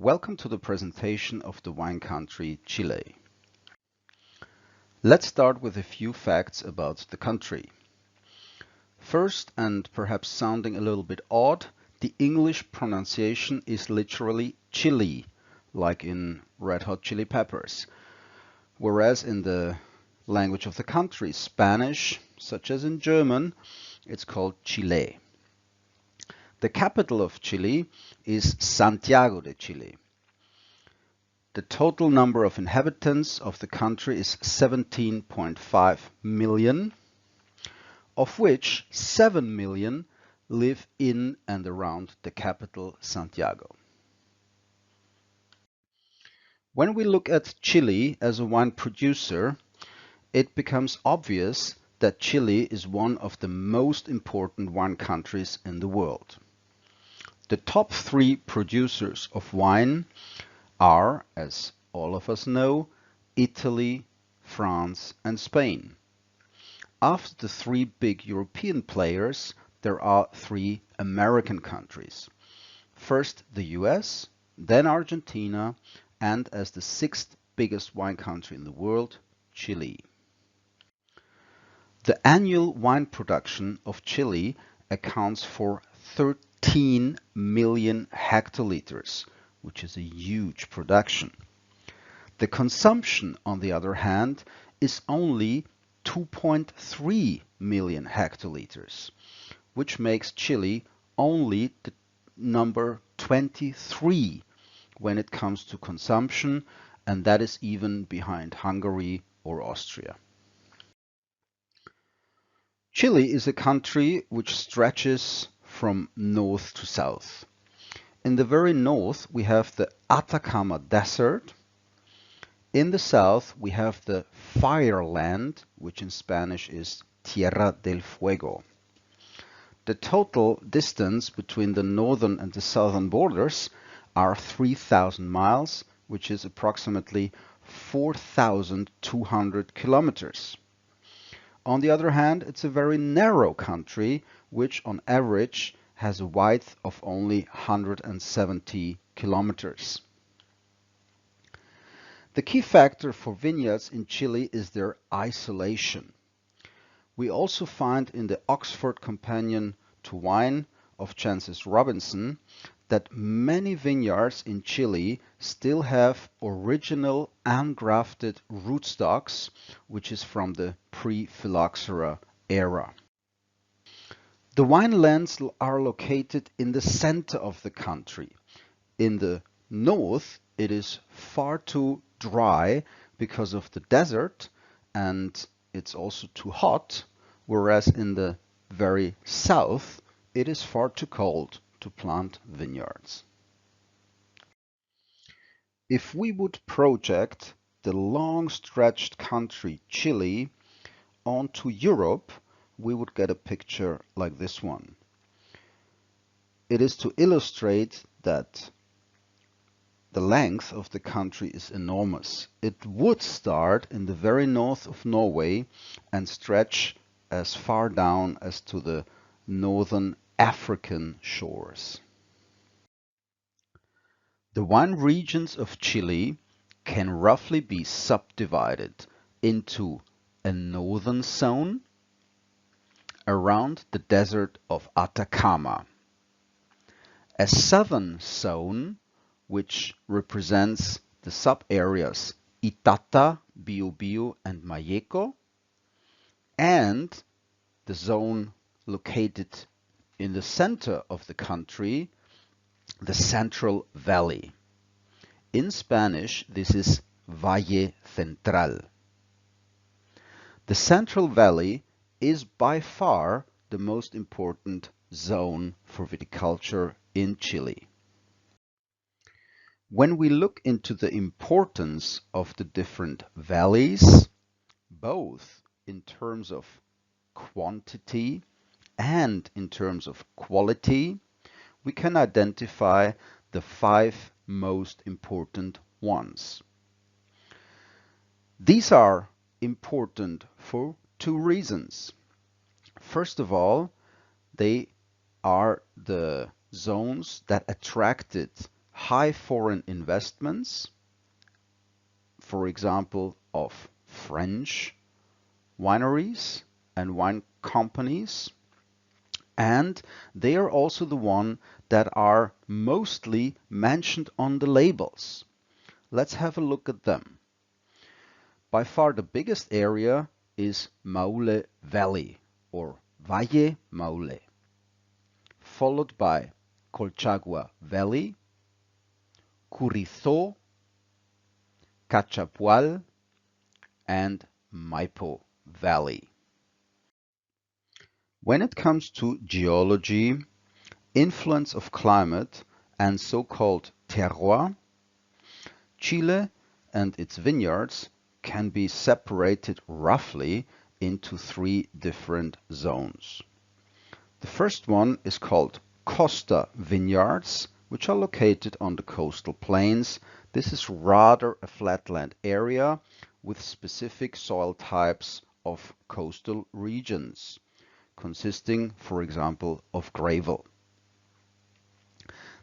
Welcome to the presentation of the wine country Chile. Let's start with a few facts about the country. First, and perhaps sounding a little bit odd, the English pronunciation is literally Chile, like in Red Hot Chili Peppers. Whereas in the language of the country, Spanish, such as in German, it's called Chile. The capital of Chile is Santiago de Chile. The total number of inhabitants of the country is 17.5 million, of which 7 million live in and around the capital Santiago. When we look at Chile as a wine producer, it becomes obvious that Chile is one of the most important wine countries in the world. The top 3 producers of wine are, as all of us know, Italy, France, and Spain. After the 3 big European players, there are 3 American countries. First the US, then Argentina, and as the 6th biggest wine country in the world, Chile. The annual wine production of Chile accounts for 13 million hectoliters, which is a huge production. The consumption, on the other hand, is only 2.3 million hectoliters, which makes Chile only the number 23 when it comes to consumption, and that is even behind Hungary or Austria. Chile is a country which stretches from north to south. In the very north, we have the Atacama Desert. In the south, we have the Fire Land, which in Spanish is Tierra del Fuego. The total distance between the northern and the southern borders are 3,000 miles, which is approximately 4,200 kilometers. On the other hand, it's a very narrow country, which on average has a width of only 170 kilometers. The key factor for vineyards in Chile is their isolation. We also find in the Oxford Companion to Wine of Chances Robinson that many vineyards in Chile still have original ungrafted rootstocks, which is from the pre-phylloxera era. The winelands are located in the center of the country. In the north, it is far too dry because of the desert, and it's also too hot, whereas in the very south, it is far too cold to plant vineyards. If we would project the long-stretched country Chile onto Europe, we would get a picture like this one. It is to illustrate that the length of the country is enormous. It would start in the very north of Norway and stretch as far down as to the northern African shores. The wine regions of Chile can roughly be subdivided into a northern zone around the desert of Atacama, a southern zone which represents the sub-areas Itata, Biobío, and Malleco, and the zone located in the center of the country, the Central Valley. In Spanish, this is Valle Central. The Central Valley is by far the most important zone for viticulture in Chile. When we look into the importance of the different valleys, both in terms of quantity and in terms of quality, we can identify the 5 most important ones. These are important for 2 reasons. First of all, they are the zones that attracted high foreign investments, for example, of French wineries and wine companies, and they are also the one that are mostly mentioned on the labels. Let's have a look at them. By far the biggest area is Maule Valley or Valle Maule, followed by Colchagua Valley, Currizó, Cachapual, and Maipo Valley. When it comes to geology, influence of climate, and so-called terroir, Chile and its vineyards can be separated roughly into three different zones. The first one is called Costa vineyards, which are located on the coastal plains. This is rather a flatland area with specific soil types of coastal regions, consisting, for example, of gravel.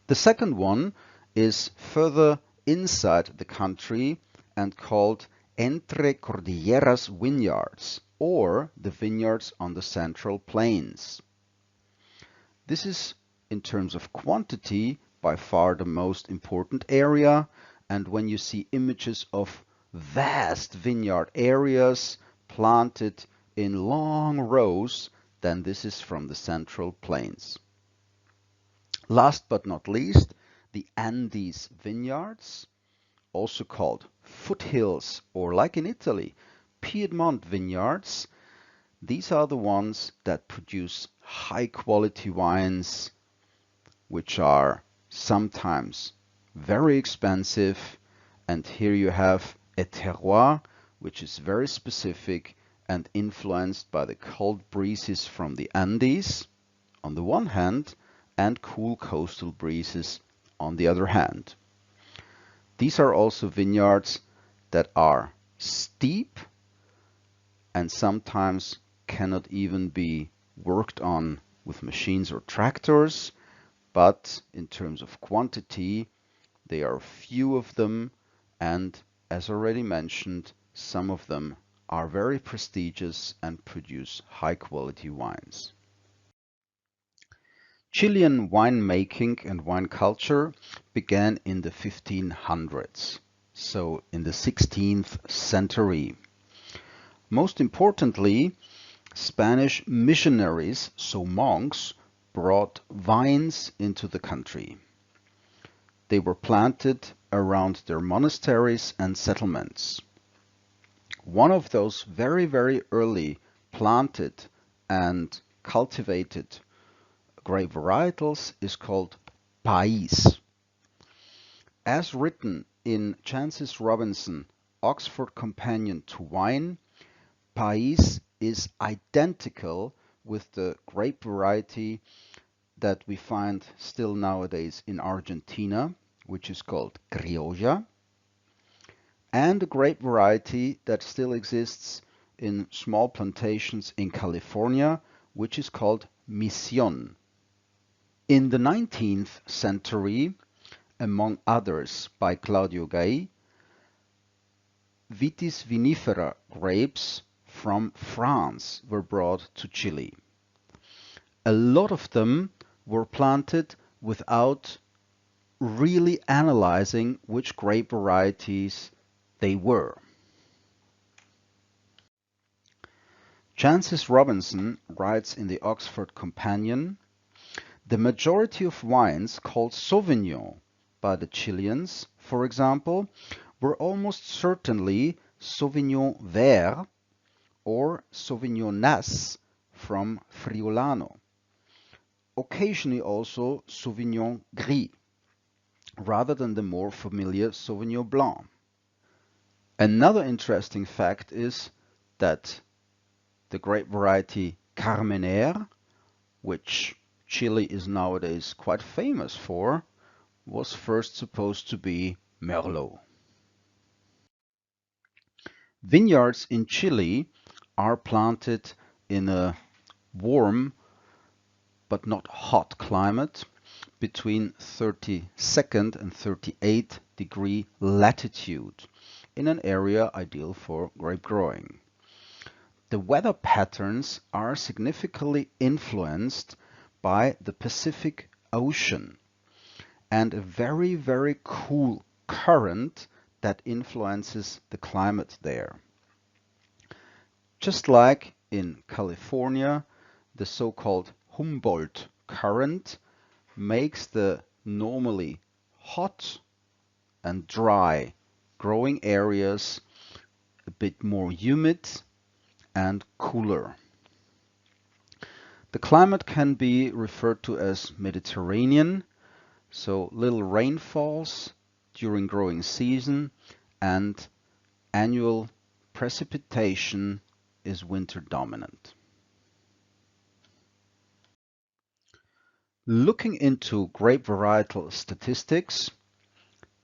The second one is further inside the country and called Entre Cordilleras vineyards, or the vineyards on the Central Plains. This is, in terms of quantity, by far the most important area, and when you see images of vast vineyard areas planted in long rows, then this is from the Central Plains. Last but not least, the Andes vineyards, also called foothills, or like in Italy, Piedmont vineyards. These are the ones that produce high quality wines, which are sometimes very expensive. And here you have a terroir, which is very specific and influenced by the cold breezes from the Andes on the one hand, and cool coastal breezes on the other hand. These are also vineyards that are steep and sometimes cannot even be worked on with machines or tractors, but in terms of quantity, there are few of them, and as already mentioned, some of them are very prestigious and produce high quality wines. Chilean winemaking and wine culture began in the 1500s, so in the 16th century. Most importantly, Spanish missionaries, so monks, brought vines into the country. They were planted around their monasteries and settlements. One of those very, very early planted and cultivated grape varietals is called País. As written in Chances Robinson, Oxford Companion to Wine, País is identical with the grape variety that we find still nowadays in Argentina, which is called Criolla, and a grape variety that still exists in small plantations in California, which is called Mission. In the 19th century, among others by Claudio Gai, Vitis vinifera grapes from France were brought to Chile. A lot of them were planted without really analyzing which grape varieties they were. Chances Robinson writes in the Oxford Companion, the majority of wines called Sauvignon by the Chileans, for example, were almost certainly Sauvignon Vert or Sauvignon Nas from Friulano. Occasionally also Sauvignon Gris, rather than the more familiar Sauvignon Blanc. Another interesting fact is that the grape variety Carmenère, which Chile is nowadays quite famous for, was first supposed to be Merlot. Vineyards in Chile are planted in a warm but not hot climate, between 32nd and 38th degree latitude in an area ideal for grape growing. The weather patterns are significantly influenced by the Pacific Ocean and a very, very cool current that influences the climate there. Just like in California, the so-called Humboldt current makes the normally hot and dry growing areas a bit more humid and cooler. The climate can be referred to as Mediterranean, so little rainfalls during growing season and annual precipitation is winter dominant. Looking into grape varietal statistics,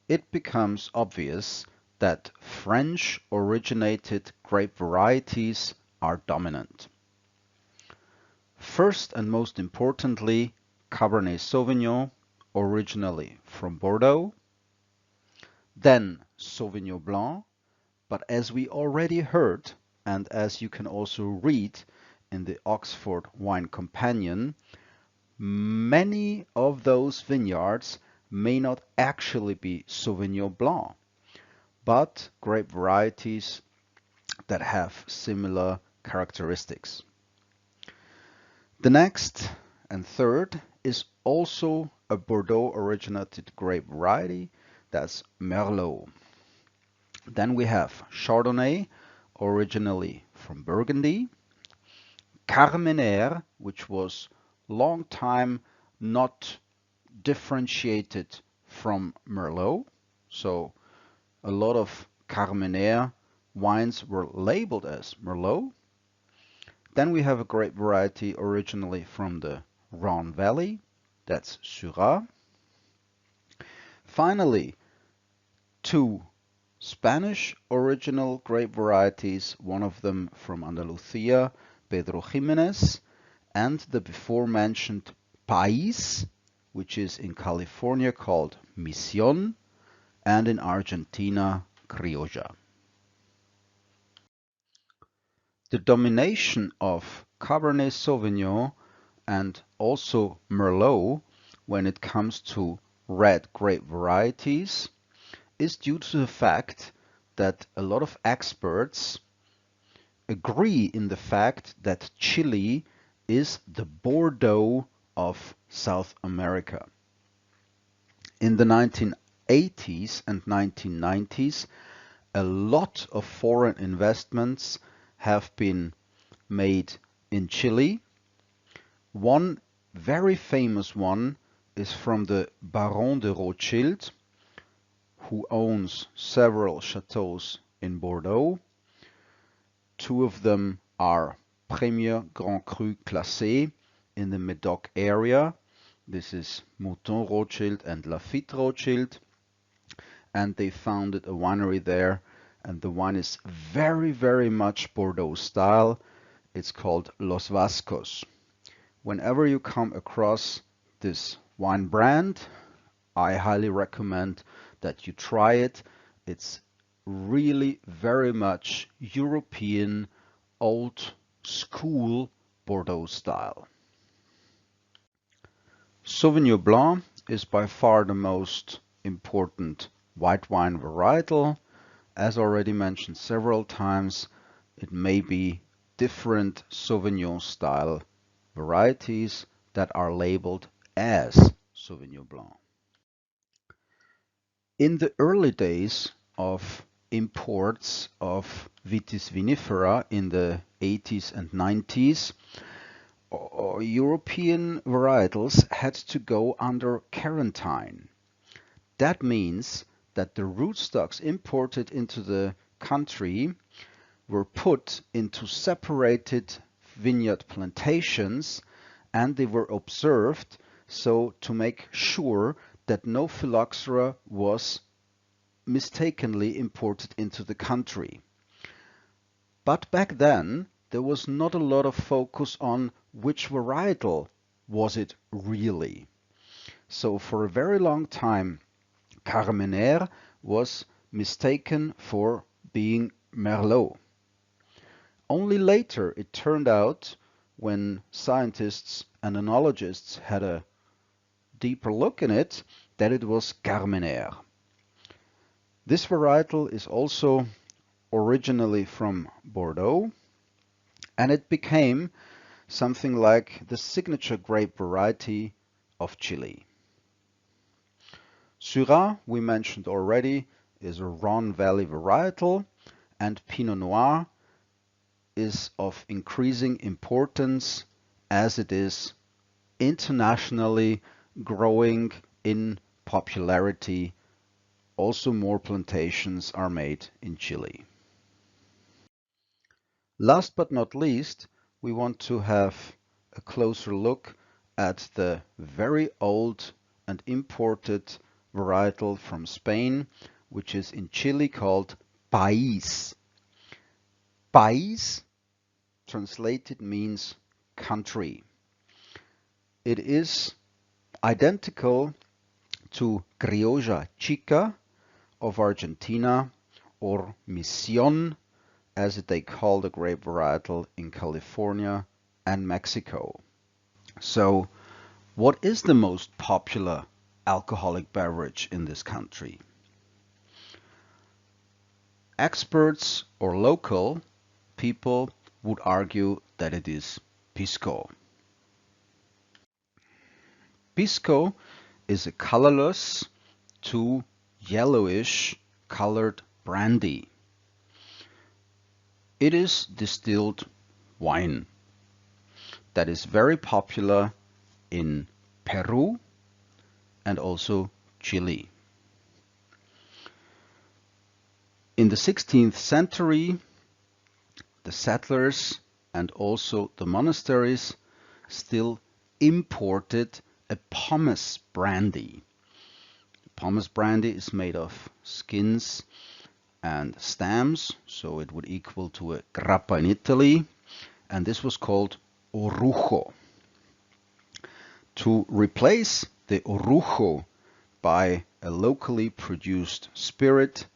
it becomes obvious that French originated grape varieties are dominant. First and most importantly, Cabernet Sauvignon, originally from Bordeaux, then Sauvignon Blanc, but as we already heard, and as you can also read in the Oxford Wine Companion, many of those vineyards may not actually be Sauvignon Blanc, but grape varieties that have similar characteristics. The next and third is also a Bordeaux originated grape variety, that's Merlot. Then we have Chardonnay, originally from Burgundy, Carmenère, which was long time not differentiated from Merlot, so a lot of Carmenère wines were labeled as Merlot. Then we have a grape variety originally from the Rhone Valley, that's Syrah. Finally, two Spanish original grape varieties, one of them from Andalusia, Pedro Jimenez, and the before mentioned País, which is in California called Misión, and in Argentina, Criolla. The domination of Cabernet Sauvignon and also Merlot when it comes to red grape varieties is due to the fact that a lot of experts agree in the fact that Chile is the Bordeaux of South America. In the 1980s and 1990s, a lot of foreign investments have been made in Chile. One very famous one is from the Baron de Rothschild, who owns several chateaux in Bordeaux. Two of them are Premier Grand Cru Classé in the Médoc area. This is Mouton Rothschild and Lafite Rothschild. And they founded a winery there. And the wine is very, very much Bordeaux style. It's called Los Vascos. Whenever you come across this wine brand, I highly recommend that you try it. It's really very much European, old school Bordeaux style. Sauvignon Blanc is by far the most important white wine varietal. As already mentioned several times, it may be different Sauvignon style varieties that are labeled as Sauvignon Blanc. In the early days of imports of Vitis vinifera in the 80s and 90s, European varietals had to go under quarantine. That means that the rootstocks imported into the country were put into separated vineyard plantations and they were observed so to make sure that no phylloxera was mistakenly imported into the country. But back then there was not a lot of focus on which varietal was it really. So for a very long time, Carmenère was mistaken for being Merlot. Only later it turned out, when scientists and enologists had a deeper look in it, that it was Carmenère. This varietal is also originally from Bordeaux, and it became something like the signature grape variety of Chile. Syrah, we mentioned already, is a Rhone Valley varietal, and Pinot Noir is of increasing importance as it is internationally growing in popularity. Also, more plantations are made in Chile. Last but not least, we want to have a closer look at the very old and imported varietal from Spain, which is in Chile called País. País, translated, means country. It is identical to Criolla Chica of Argentina, or Mission, as they call the grape varietal in California and Mexico. So, what is the most popular alcoholic beverage in this country? Experts or local people would argue that it is pisco. Pisco is a colorless to yellowish colored brandy. It is distilled wine that is very popular in Peru and also Chile. In the 16th century, the settlers and also the monasteries still imported a Pomace Brandy. Pomace Brandy is made of skins and stems, so it would equal to a Grappa in Italy, and this was called Orujo. To replace the Orujo by a locally produced spirit,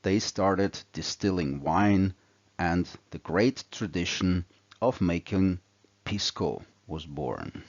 they started distilling wine, and the great tradition of making pisco was born.